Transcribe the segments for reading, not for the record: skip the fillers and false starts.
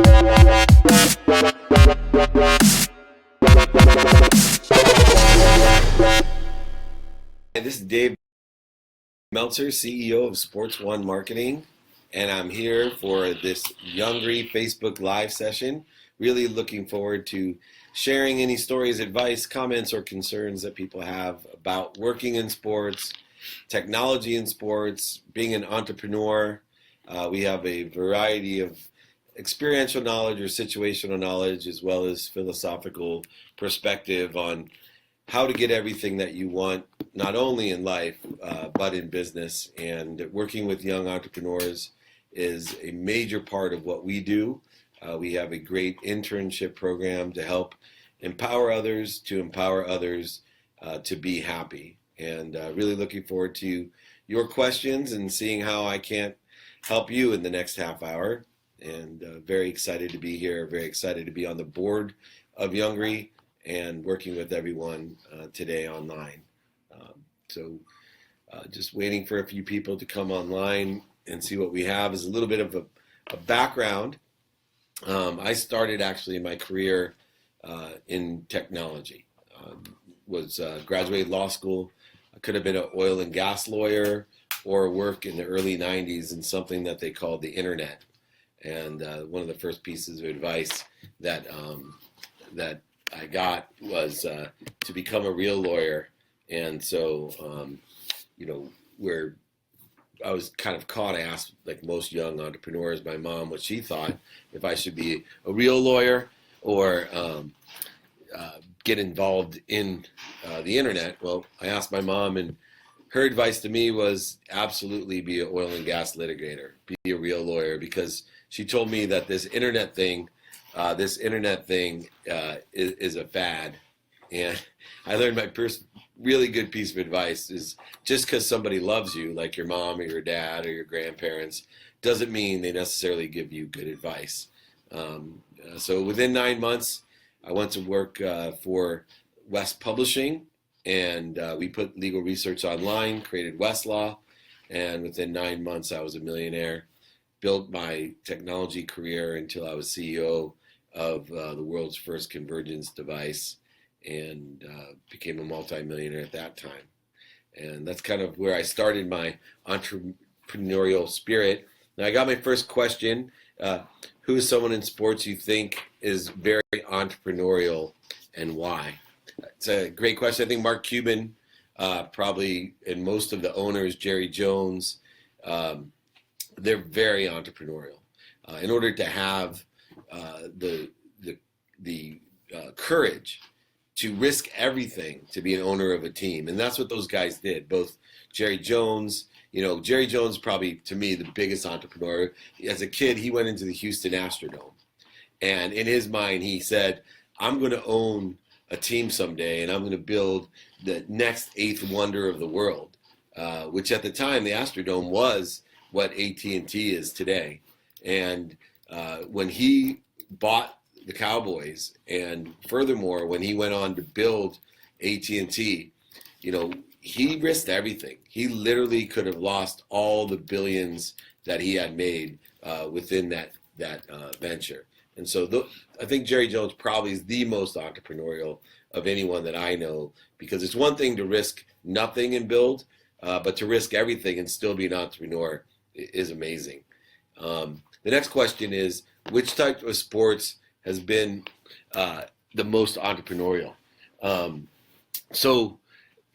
This is Dave Meltzer, CEO of Sports One Marketing, and I'm here for this Youngry Facebook Live session. Really looking forward to sharing any stories, advice, comments, or concerns that people have about working in sports, technology in sports, being an entrepreneur. We have a variety of experiential knowledge or situational knowledge, as well as philosophical perspective on how to get everything that you want, not only in life, but in business. And working with young entrepreneurs is a major part of what we do. We have a great internship program to help empower others to be happy. And really looking forward to your questions and seeing how I can help you in the next half hour. And very excited to be here, very excited to be on the board of Youngry and working with everyone today online. Just waiting for a few people to come online and see what we have. Is a little bit of a background. I started actually my career in technology. Graduated law school. I could have been an oil and gas lawyer or work in the early 90s in something that they called the internet. And one of the first pieces of advice that I got was to become a real lawyer. And so, where I was kind of caught, I asked, like most young entrepreneurs, my mom what she thought, if I should be a real lawyer or get involved in the internet. Well, I asked my mom, and her advice to me was absolutely be an oil and gas litigator, be a real lawyer, because she told me that this internet thing is a fad. And I learned my first really good piece of advice is just because somebody loves you, like your mom or your dad or your grandparents, doesn't mean they necessarily give you good advice. So within 9 months, I went to work for West Publishing, and we put legal research online, created Westlaw, and within 9 months, I was a millionaire. Built my technology career until I was CEO of the world's first convergence device, and became a multimillionaire at that time. And that's kind of where I started my entrepreneurial spirit. Now, I got my first question. Who is someone in sports you think is very entrepreneurial, and why? It's a great question. I think Mark Cuban, probably, and most of the owners, Jerry Jones, they're very entrepreneurial. In order to have the courage to risk everything to be an owner of a team, and that's what those guys did. Both Jerry Jones, Jerry Jones, probably to me the biggest entrepreneur. As a kid, he went into the Houston Astrodome, and in his mind, he said, "I'm going to own a team someday, and I'm going to build the next eighth wonder of the world," which at the time the Astrodome was what AT&T is today. And when he bought the Cowboys, and furthermore, when he went on to build AT&T, he risked everything. He literally could have lost all the billions that he had made within that venture. And so I think Jerry Jones probably is the most entrepreneurial of anyone that I know, because it's one thing to risk nothing and build, but to risk everything and still be an entrepreneur is amazing. The next question is, which type of sports has been the most entrepreneurial?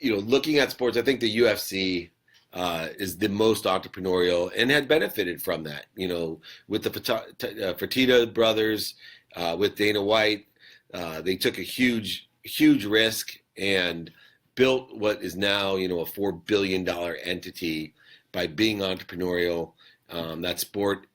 Looking at sports, I think the UFC is the most entrepreneurial and had benefited from that. With the Fertitta brothers, with Dana White, they took a huge risk and built what is now, a $4 billion entity by being entrepreneurial. That sport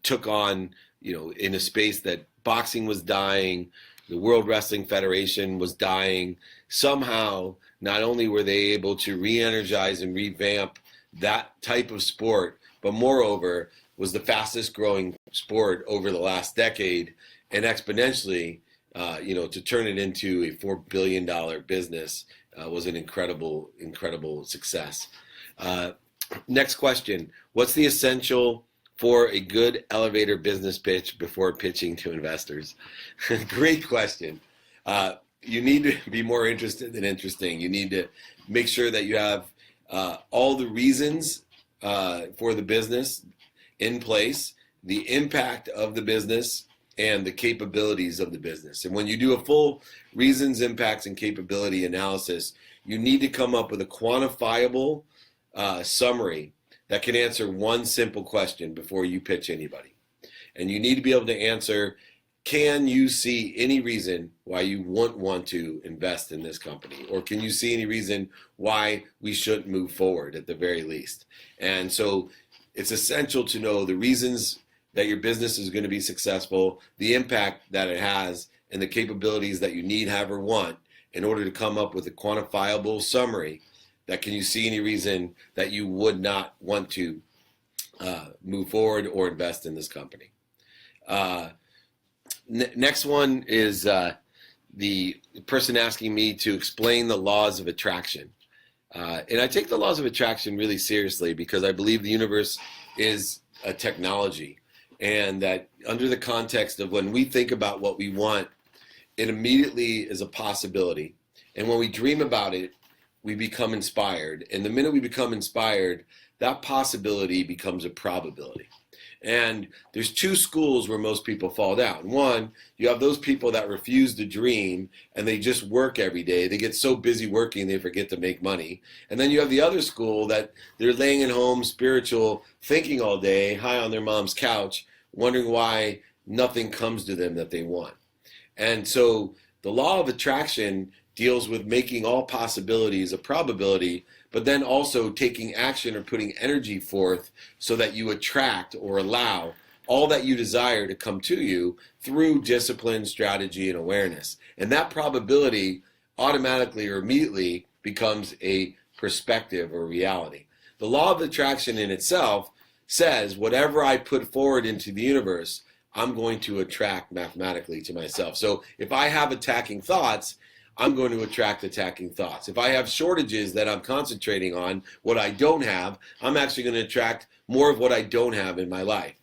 took on, in a space that boxing was dying, the World Wrestling Federation was dying. Somehow, not only were they able to re-energize and revamp that type of sport, but moreover, was the fastest growing sport over the last decade, and exponentially, to turn it into a $4 billion business was an incredible success. Next question. What's the essential for a good elevator business pitch before pitching to investors? Great question. You need to be more interested than interesting. You need to make sure that you have all the reasons for the business in place, the impact of the business, and the capabilities of the business. And when you do a full reasons, impacts, and capability analysis, you need to come up with a quantifiable summary that can answer one simple question before you pitch anybody. And you need to be able to answer, can you see any reason why you wouldn't want to invest in this company? Or can you see any reason why we shouldn't move forward at the very least? And so it's essential to know the reasons that your business is going to be successful, the impact that it has, and the capabilities that you need, have, or want in order to come up with a quantifiable summary that can you see any reason that you would not want to move forward or invest in this company. Next one is the person asking me to explain the laws of attraction. And I take the laws of attraction really seriously because I believe the universe is a technology, and that under the context of when we think about what we want, it immediately is a possibility. And when we dream about it, we become inspired. And the minute we become inspired, that possibility becomes a probability. And there's two schools where most people fall down. One, you have those people that refuse to dream and they just work every day. They get so busy working they forget to make money. And then you have the other school that they're laying at home, spiritual, thinking all day, high on their mom's couch, wondering why nothing comes to them that they want. And so the law of attraction deals with making all possibilities a probability, but then also taking action or putting energy forth so that you attract or allow all that you desire to come to you through discipline, strategy, and awareness. And that probability automatically or immediately becomes a perspective or reality. The law of attraction in itself says whatever I put forward into the universe, I'm going to attract mathematically to myself. So if I have attacking thoughts, I'm going to attract attacking thoughts. If I have shortages that I'm concentrating on, what I don't have, I'm actually going to attract more of what I don't have in my life.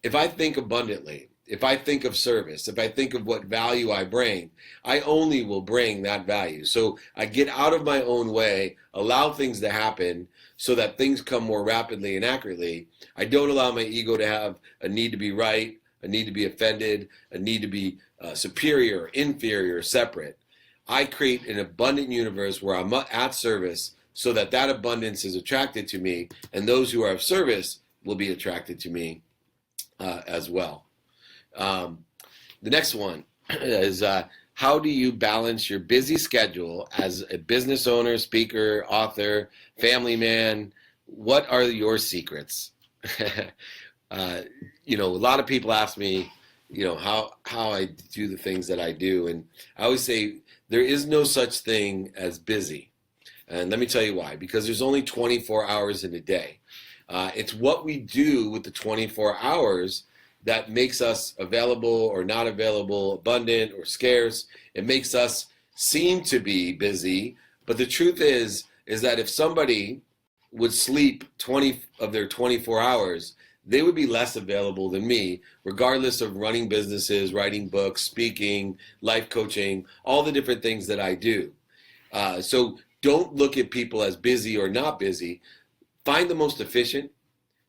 If I think abundantly, if I think of service, if I think of what value I bring, I only will bring that value. So I get out of my own way, allow things to happen so that things come more rapidly and accurately. I don't allow my ego to have a need to be right, a need to be offended, a need to be superior, inferior, separate. I create an abundant universe where I'm at service so that that abundance is attracted to me, and those who are of service will be attracted to me as well. The next one is how do you balance your busy schedule as a business owner, speaker, author, family man? What are your secrets? A lot of people ask me, how I do the things that I do. And I always say there is no such thing as busy. And let me tell you why. Because there's only 24 hours in a day. It's what we do with the 24 hours that makes us available or not available, abundant or scarce. It makes us seem to be busy. But the truth is that if somebody would sleep 20 of their 24 hours, they would be less available than me, regardless of running businesses, writing books, speaking, life coaching, all the different things that I do. So don't look at people as busy or not busy. Find the most efficient,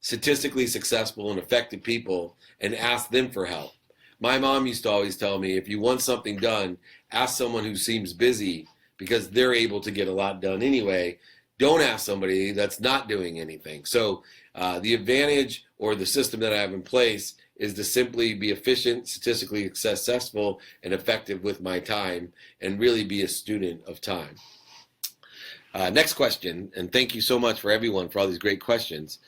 statistically successful, and effective people and ask them for help. My mom used to always tell me, if you want something done, ask someone who seems busy because they're able to get a lot done anyway. Don't ask somebody that's not doing anything. So the advantage or the system that I have in place is to simply be efficient, statistically successful, and effective with my time, and really be a student of time. Next question, and thank you so much for everyone for all these great questions.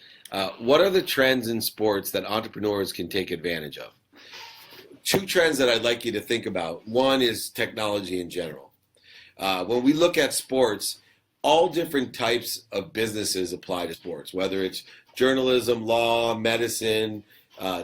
What are the trends in sports that entrepreneurs can take advantage of? Two trends that I'd like you to think about. One is technology in general. When we look at sports, all different types of businesses apply to sports, whether it's journalism, law, medicine,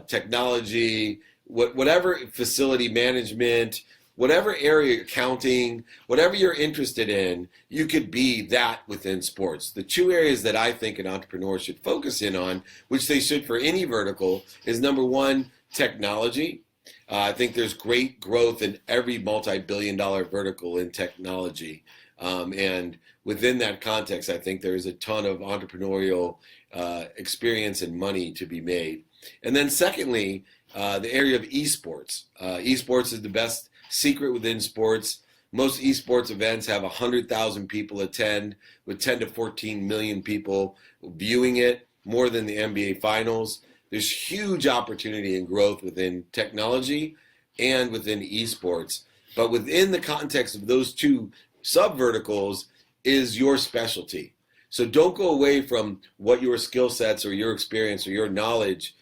technology, whatever, facility management, whatever area, accounting, whatever you're interested in, you could be that within sports. The two areas that I think an entrepreneur should focus in on, which they should for any vertical, is number one, technology. I think there's great growth in every multi-billion-dollar vertical in technology. And within that context, I think there's a ton of entrepreneurial experience and money to be made. And then secondly, the area of esports. Esports is the best secret within sports. Most esports events have 100,000 people attend, with 10 to 14 million people viewing it, more than the NBA Finals. There's huge opportunity and growth within technology and within esports. But within the context of those two sub-verticals is your specialty. So don't go away from what your skill sets or your experience or your knowledge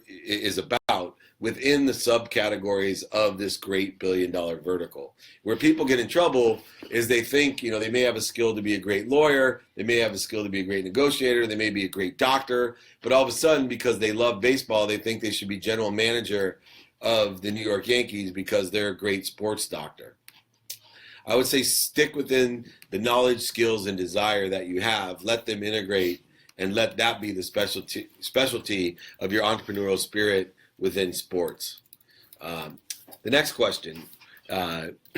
is about within the subcategories of this great billion-dollar vertical. Where people get in trouble is they think, they may have a skill to be a great lawyer, they may have a skill to be a great negotiator, they may be a great doctor, but all of a sudden, because they love baseball, they think they should be general manager of the New York Yankees because they're a great sports doctor. I would say stick within the knowledge, skills, and desire that you have. Let them integrate, and let that be the specialty of your entrepreneurial spirit within sports. The next question,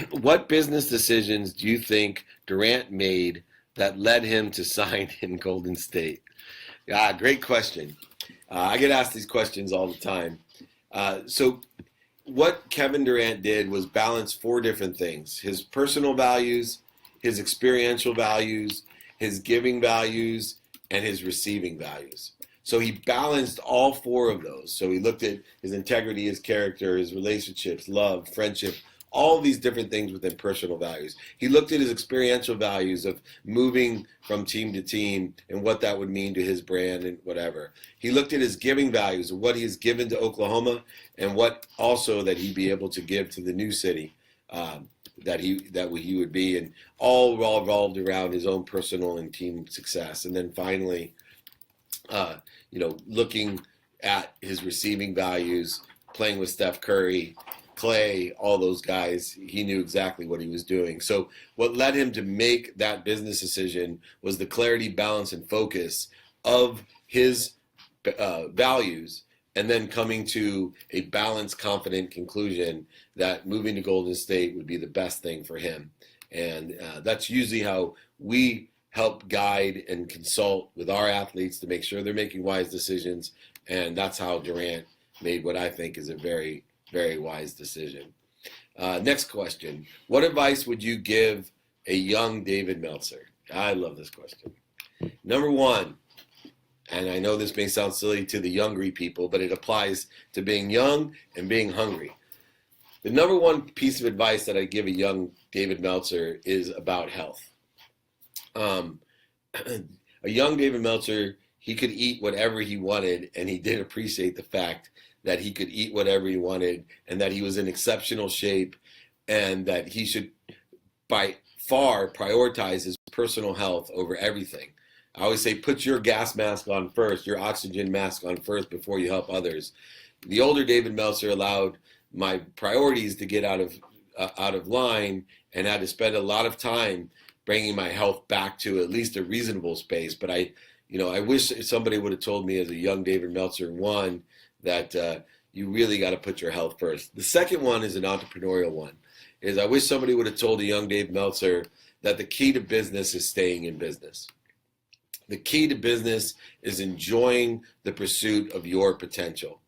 what business decisions do you think Durant made that led him to sign in Golden State? Great question. I get asked these questions all the time. So what Kevin Durant did was balance four different things: his personal values, his experiential values, his giving values, and his receiving values. So he balanced all four of those. So he looked at his integrity, his character, his relationships, love, friendship, all these different things within personal values. He looked at his experiential values of moving from team to team and what that would mean to his brand and whatever. He looked at his giving values of what he has given to Oklahoma and what also that he'd be able to give to the new city that he would be, and all revolved around his own personal and team success. And then finally, looking at his receiving values, playing with Steph Curry, Clay, all those guys, he knew exactly what he was doing. So what led him to make that business decision was the clarity, balance, and focus of his values, and then coming to a balanced, confident conclusion that moving to Golden State would be the best thing for him. And that's usually how we help guide and consult with our athletes to make sure they're making wise decisions. And that's how Durant made what I think is a very, very wise decision. Next question. What advice would you give a young David Meltzer? I love this question. Number one, and I know this may sound silly to the Youngry people, but it applies to being young and being hungry. The number one piece of advice that I give a young David Meltzer is about health. A young David Meltzer, he could eat whatever he wanted, and he did appreciate the fact that he could eat whatever he wanted and that he was in exceptional shape, and that he should by far prioritize his personal health over everything. I always say, put your gas mask on first, your oxygen mask on first before you help others. The older David Meltzer allowed my priorities to get out of line, and had to spend a lot of time bringing my health back to at least a reasonable space. But I wish somebody would have told me as a young David Meltzer, one, that you really got to put your health first. The second one is an entrepreneurial one. I wish somebody would have told a young Dave Meltzer that the key to business is staying in business. The key to business is enjoying the pursuit of your potential.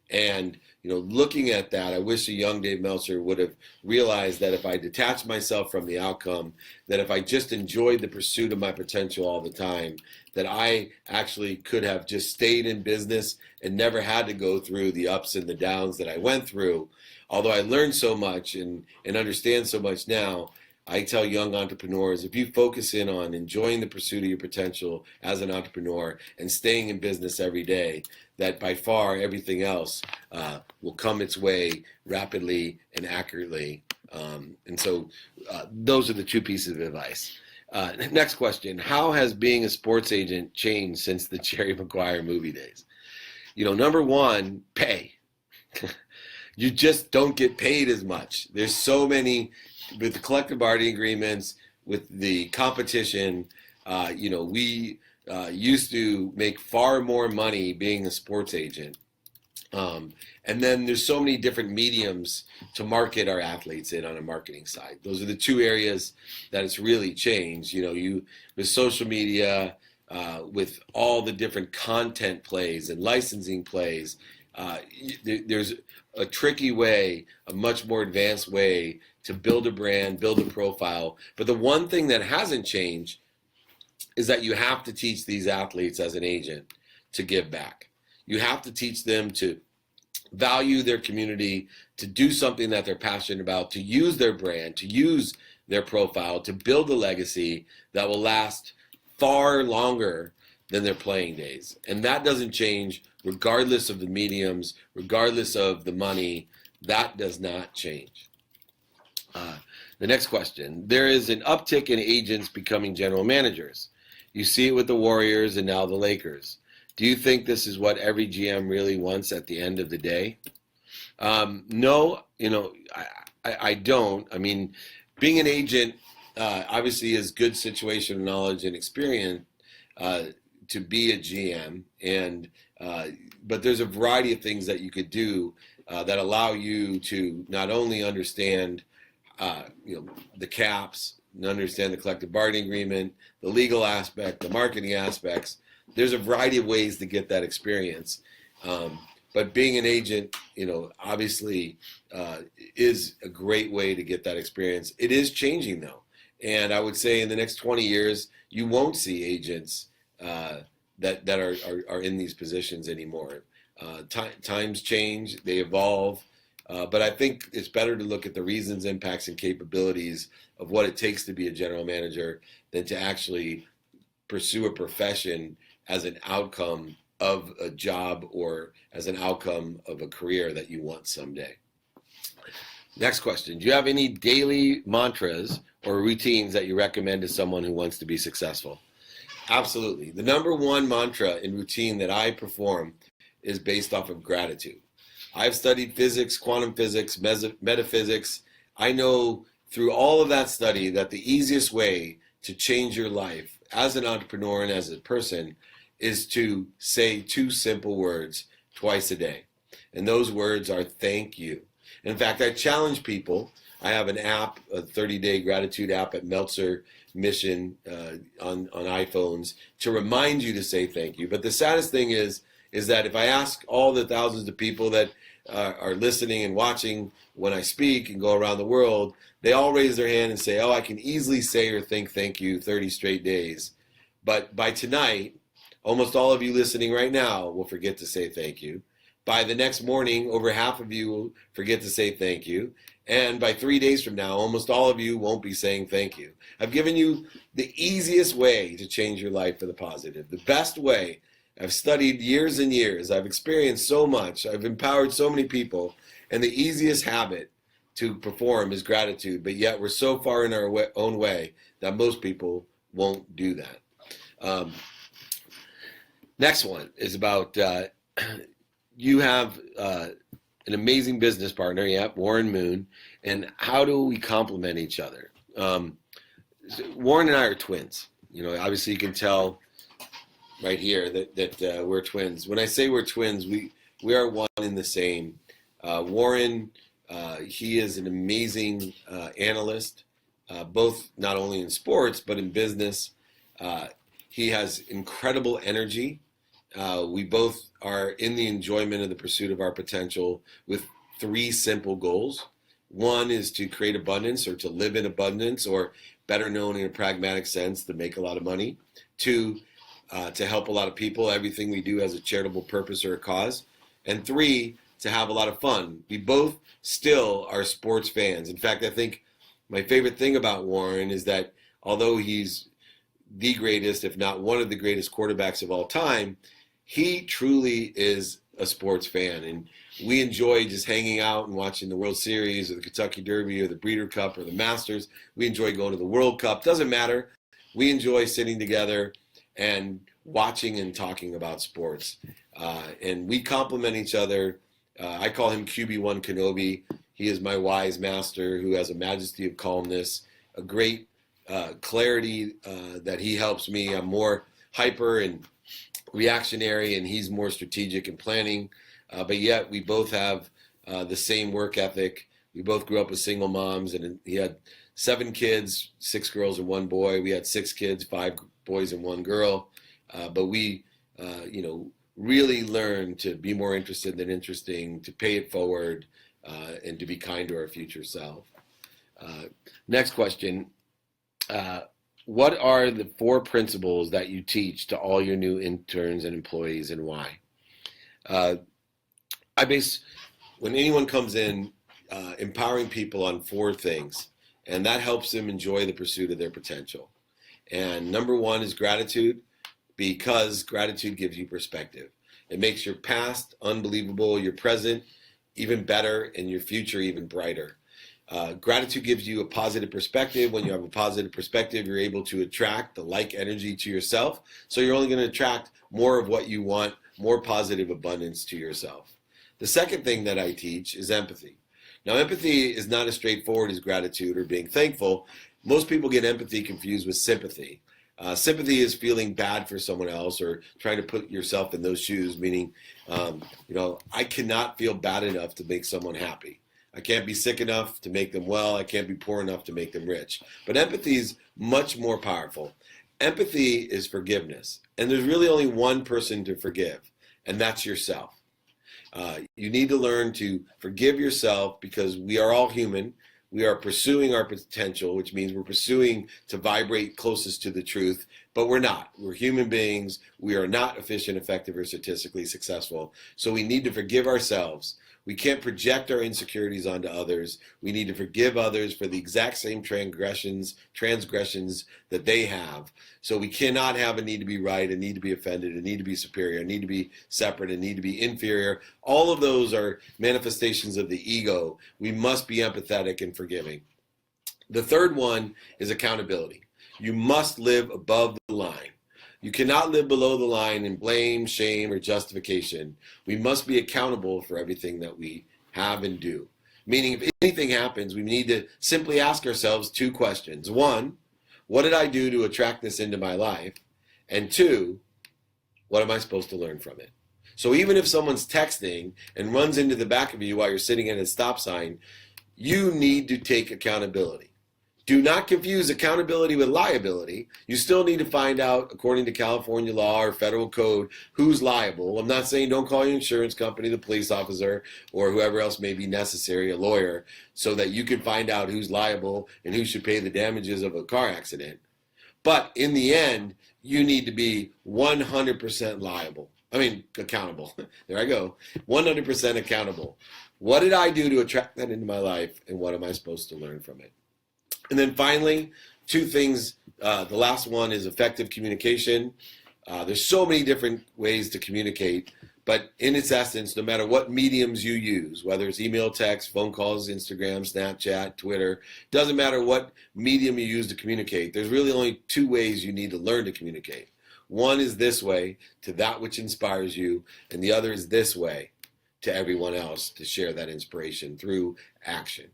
And, looking at that, I wish a young Dave Meltzer would have realized that if I detached myself from the outcome, that if I just enjoyed the pursuit of my potential all the time, that I actually could have just stayed in business and never had to go through the ups and the downs that I went through. Although I learned so much and understand so much now, I tell young entrepreneurs, if you focus in on enjoying the pursuit of your potential as an entrepreneur and staying in business every day, that by far everything else will come its way rapidly and accurately. And so those are the two pieces of advice. Next question. How has being a sports agent changed since the Jerry Maguire movie days? Number one, pay. you just don't get paid as much. There's so many, with the collective bargaining agreements, with the competition, we used to make far more money being a sports agent. And then there's so many different mediums to market our athletes in on a marketing side. Those are the two areas that it's really changed. With social media, with all the different content plays and licensing plays, there's a tricky way, a much more advanced way to build a brand, build a profile. But the one thing that hasn't changed is that you have to teach these athletes as an agent to give back. You have to teach them to value their community, to do something that they're passionate about, to use their brand, to use their profile, to build a legacy that will last far longer than their playing days. And that doesn't change regardless of the mediums, regardless of the money. That does not change. The next question. There is an uptick in agents becoming general managers. You see it with the Warriors and now the Lakers. Do you think this is what every GM really wants at the end of the day? No, I don't. I mean, being an agent obviously is good situational knowledge and experience to be a GM, but there's a variety of things that you could do that allow you to not only understand the caps, and understand the collective bargaining agreement, the legal aspect, the marketing aspects. There's a variety of ways to get that experience. But being an agent, obviously is a great way to get that experience. It is changing though. And I would say in the next 20 years, you won't see agents that are in these positions anymore. Times change, they evolve. But I think it's better to look at the reasons, impacts, and capabilities of what it takes to be a general manager than to actually pursue a profession as an outcome of a job or as an outcome of a career that you want someday. Next question. Do you have any daily mantras or routines that you recommend to someone who wants to be successful? Absolutely. The number one mantra and routine that I perform is based off of gratitude. I've studied physics, quantum physics, metaphysics. I know through all of that study that the easiest way to change your life as an entrepreneur and as a person is to say two simple words twice a day. And those words are thank you. In fact, I challenge people. I have an app, a 30-day gratitude app at Meltzer Mission on iPhones to remind you to say thank you. But the saddest thing is that if I ask all the thousands of people that are listening and watching when I speak and go around the world, they all raise their hand and say, I can easily say or think thank you 30 straight days. But by tonight, almost all of you listening right now will forget to say thank you. By the next morning, over half of you will forget to say thank you. And by 3 days from now, almost all of you won't be saying thank you. I've given you the easiest way to change your life for the positive, the best way. I've studied years and years. I've experienced so much. I've empowered so many people. And the easiest habit to perform is gratitude. But yet we're so far in our own way that most people won't do that. Next one is about you have an amazing business partner, Warren Moon. And how do we complement each other? Warren and I are twins. Obviously you can tell right here that we're twins. When I say we're twins, we are one and the same. Warren, he is an amazing analyst, both not only in sports but in business. He has incredible energy. We both are in the enjoyment of the pursuit of our potential with 3 simple goals. One is to create abundance or to live in abundance, or better known in a pragmatic sense, to make a lot of money. 2, to help a lot of people. Everything we do has a charitable purpose or a cause. And 3, to have a lot of fun. We both still are sports fans. In fact, I think my favorite thing about Warren is that although he's the greatest, if not one of the greatest quarterbacks of all time, he truly is a sports fan. And we enjoy just hanging out and watching the World Series or the Kentucky Derby or the Breeder Cup or the Masters. We enjoy going to the World Cup. Doesn't matter. We enjoy sitting together and watching and talking about sports. And we complement each other I call him QB1 Kenobi. He is my wise master who has a majesty of calmness, a great clarity that he helps me. I'm more hyper and reactionary, and he's more strategic and planning. But yet we both have the same work ethic. We both grew up with single moms, and he had 7 kids, 6 girls and 1 boy. We had 6 kids, 5 boys and 1 girl. But we, really learned to be more interested than interesting, to pay it forward, and to be kind to our future self. Next question. What are the 4 principles that you teach to all your new interns and employees, and why? When anyone comes in, empowering people on 4 things, and that helps them enjoy the pursuit of their potential. And number 1 is gratitude, because gratitude gives you perspective. It makes your past unbelievable, your present even better, and your future even brighter. Gratitude gives you a positive perspective. When you have a positive perspective, you're able to attract the like energy to yourself. So you're only going to attract more of what you want, more positive abundance to yourself. The second thing that I teach is empathy. Now, empathy is not as straightforward as gratitude or being thankful. Most people get empathy confused with sympathy. Sympathy is feeling bad for someone else or trying to put yourself in those shoes, meaning, I cannot feel bad enough to make someone happy. I can't be sick enough to make them well. I can't be poor enough to make them rich. But empathy is much more powerful. Empathy is forgiveness. And there's really only one person to forgive, and that's yourself. You need to learn to forgive yourself, because we are all human. We are pursuing our potential, which means we're pursuing to vibrate closest to the truth, but we're not. We're human beings. We are not efficient, effective, or statistically successful. So we need to forgive ourselves. We can't project our insecurities onto others. We need to forgive others for the exact same transgressions that they have. So we cannot have a need to be right, a need to be offended, a need to be superior, a need to be separate, a need to be inferior. All of those are manifestations of the ego. We must be empathetic and forgiving. The third one is accountability. You must live above the line. You cannot live below the line in blame, shame, or justification. We must be accountable for everything that we have and do. Meaning, if anything happens, we need to simply ask ourselves 2 questions. 1, what did I do to attract this into my life? And 2, what am I supposed to learn from it? So even if someone's texting and runs into the back of you while you're sitting at a stop sign, you need to take accountability. Do not confuse accountability with liability. You still need to find out, according to California law or federal code, who's liable. I'm not saying don't call your insurance company, the police officer, or whoever else may be necessary, a lawyer, so that you can find out who's liable and who should pay the damages of a car accident. But in the end, you need to be 100% accountable. There I go. 100% accountable. What did I do to attract that into my life, and what am I supposed to learn from it? And then finally, 2 things. The last one is effective communication. There's so many different ways to communicate, but in its essence, no matter what mediums you use, whether it's email, text, phone calls, Instagram, Snapchat, Twitter, doesn't matter what medium you use to communicate, there's really only 2 ways you need to learn to communicate. One is this way, to that which inspires you, and the other is this way, to everyone else, to share that inspiration through action,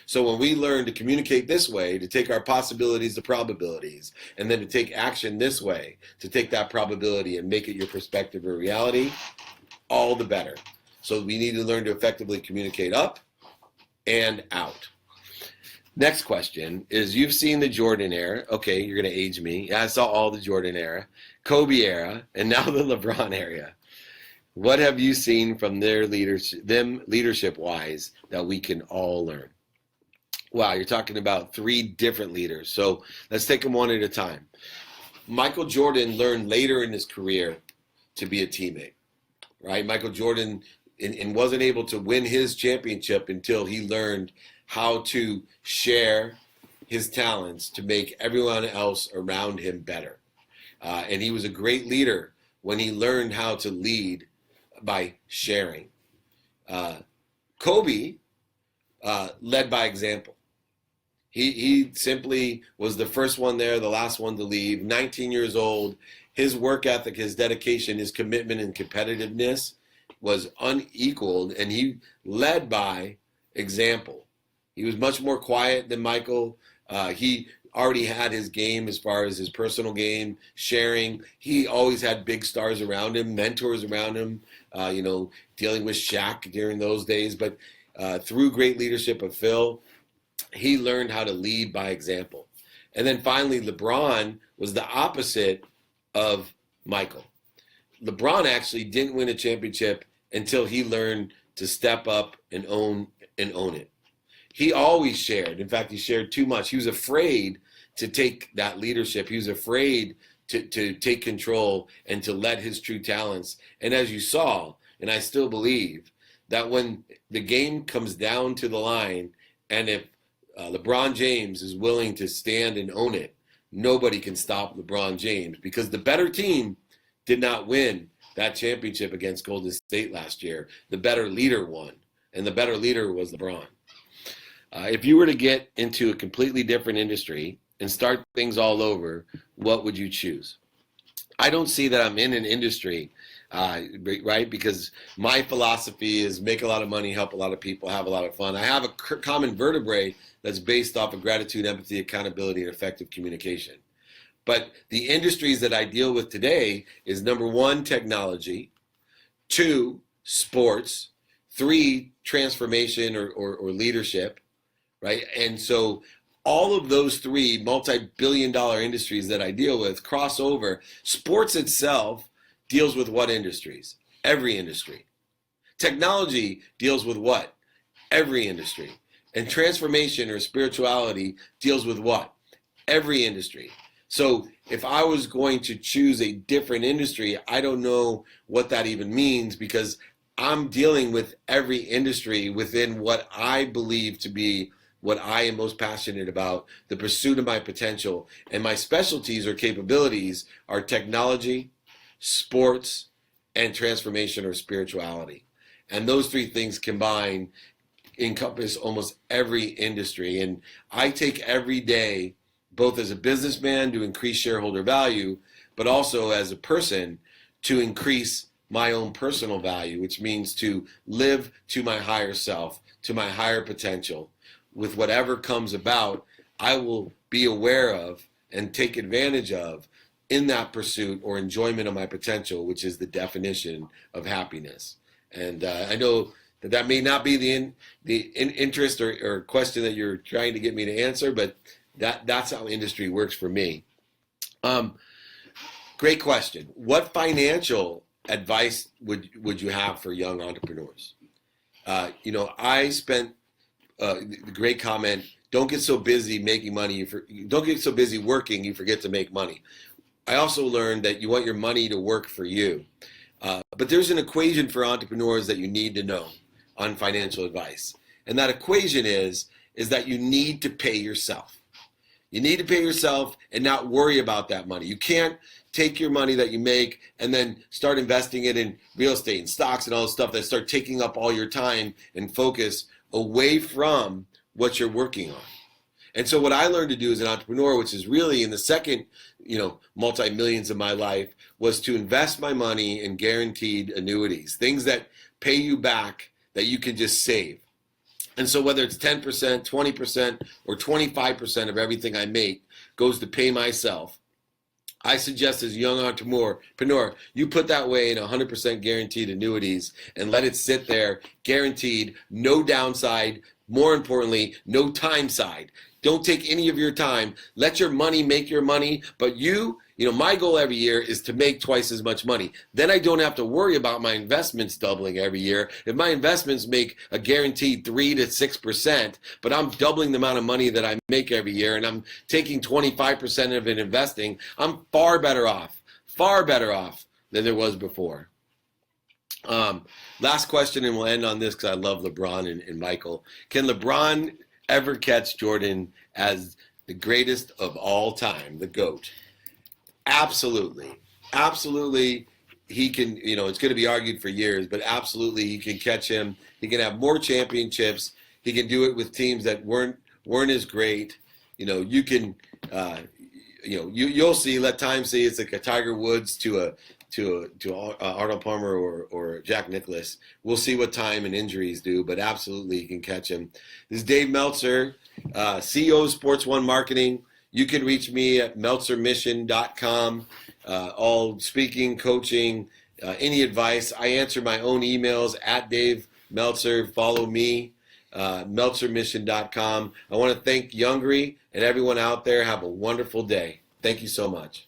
So when we learn to communicate this way, to take our possibilities to probabilities, and then to take action this way, to take that probability and make it your perspective or reality, all the better. So we need to learn to effectively communicate up and out. Next question is, you've seen the Jordan era. Okay, you're going to age me. I saw all the Jordan era, Kobe era, and now the LeBron era. What have you seen from their leadership-wise that we can all learn? Wow, you're talking about 3 different leaders. So let's take them one at a time. Michael Jordan learned later in his career to be a teammate, right? Michael Jordan and wasn't able to win his championship until he learned how to share his talents to make everyone else around him better. And he was a great leader when he learned how to lead by sharing. Kobe led by example. He simply was the first one there, the last one to leave, 19 years old. His work ethic, his dedication, his commitment and competitiveness was unequaled, and he led by example. He was much more quiet than Michael. He already had his game as far as his personal game, sharing. He always had big stars around him, mentors around him, dealing with Shaq during those days. But through great leadership of Phil, he learned how to lead by example. And then finally, LeBron was the opposite of Michael. LeBron actually didn't win a championship until he learned to step up and own it. He always shared. In fact, he shared too much. He was afraid to take that leadership. He was afraid to take control and to let his true talents. And as you saw, and I still believe, that when the game comes down to the line, and if LeBron James is willing to stand and own it, nobody can stop LeBron James, because the better team did not win that championship against Golden State last year. The better leader won, and the better leader was LeBron. If you were to get into a completely different industry and start things all over, what would you choose? I don't see that I'm in an industry, right? Because my philosophy is make a lot of money, help a lot of people, have a lot of fun. I have a common vertebrae that's based off of gratitude, empathy, accountability, and effective communication. But the industries that I deal with today is, number one, technology, 2, sports, 3, transformation or leadership, right? And so all of those 3 multi-billion-dollar industries that I deal with cross over. Sports itself deals with what industries? Every industry. Technology deals with what? Every industry. And transformation or spirituality deals with what? Every industry. So if I was going to choose a different industry, I don't know what that even means, because I'm dealing with every industry within what I believe to be what I am most passionate about, the pursuit of my potential. And my specialties or capabilities are technology, sports, and transformation or spirituality. And those 3 things combined encompass almost every industry. And I take every day, both as a businessman to increase shareholder value, but also as a person to increase my own personal value, which means to live to my higher self, to my higher potential. With whatever comes about, I will be aware of and take advantage of in that pursuit or enjoyment of my potential, which is the definition of happiness. And I know that may not be the interest or question that you're trying to get me to answer, but that's how industry works for me. Great question. What financial advice would you have for young entrepreneurs? I spent the great comment, don't get so busy making money, don't get so busy working you forget to make money. I also learned that you want your money to work for you. But there's an equation for entrepreneurs that you need to know on financial advice. And that equation is that you need to pay yourself. You need to pay yourself and not worry about that money. You can't take your money that you make and then start investing it in real estate and stocks and all this stuff that start taking up all your time and focus away from what you're working on. And so what I learned to do as an entrepreneur, which is really in the second, multi-millions of my life, was to invest my money in guaranteed annuities, things that pay you back that you can just save. And so whether it's 10%, 20%, or 25% of everything I make goes to pay myself, I suggest as a young entrepreneur, you put that way in 100% guaranteed annuities and let it sit there, guaranteed, no downside, more importantly, no time side. Don't take any of your time. Let your money make your money, but my goal every year is to make twice as much money. Then I don't have to worry about my investments doubling every year. If my investments make a guaranteed 3 to 6%, but I'm doubling the amount of money that I make every year and I'm taking 25% of it investing, I'm far better off than there was before. Last question, and we'll end on this because I love LeBron and Michael. Can LeBron ever catch Jordan as the greatest of all time, the GOAT? Absolutely. Absolutely. He can, it's going to be argued for years, but absolutely he can catch him. He can have more championships. He can do it with teams that weren't as great. You can, you'll see, let time see, it's like a Tiger Woods to Arnold Palmer or Jack Nicklaus. We'll see what time and injuries do, but absolutely you can catch him. This is Dave Meltzer, CEO of Sports One Marketing. You can reach me at meltzermission.com. All speaking, coaching, any advice. I answer my own emails at Dave Meltzer. Follow me, meltzermission.com. I want to thank Youngry and everyone out there. Have a wonderful day. Thank you so much.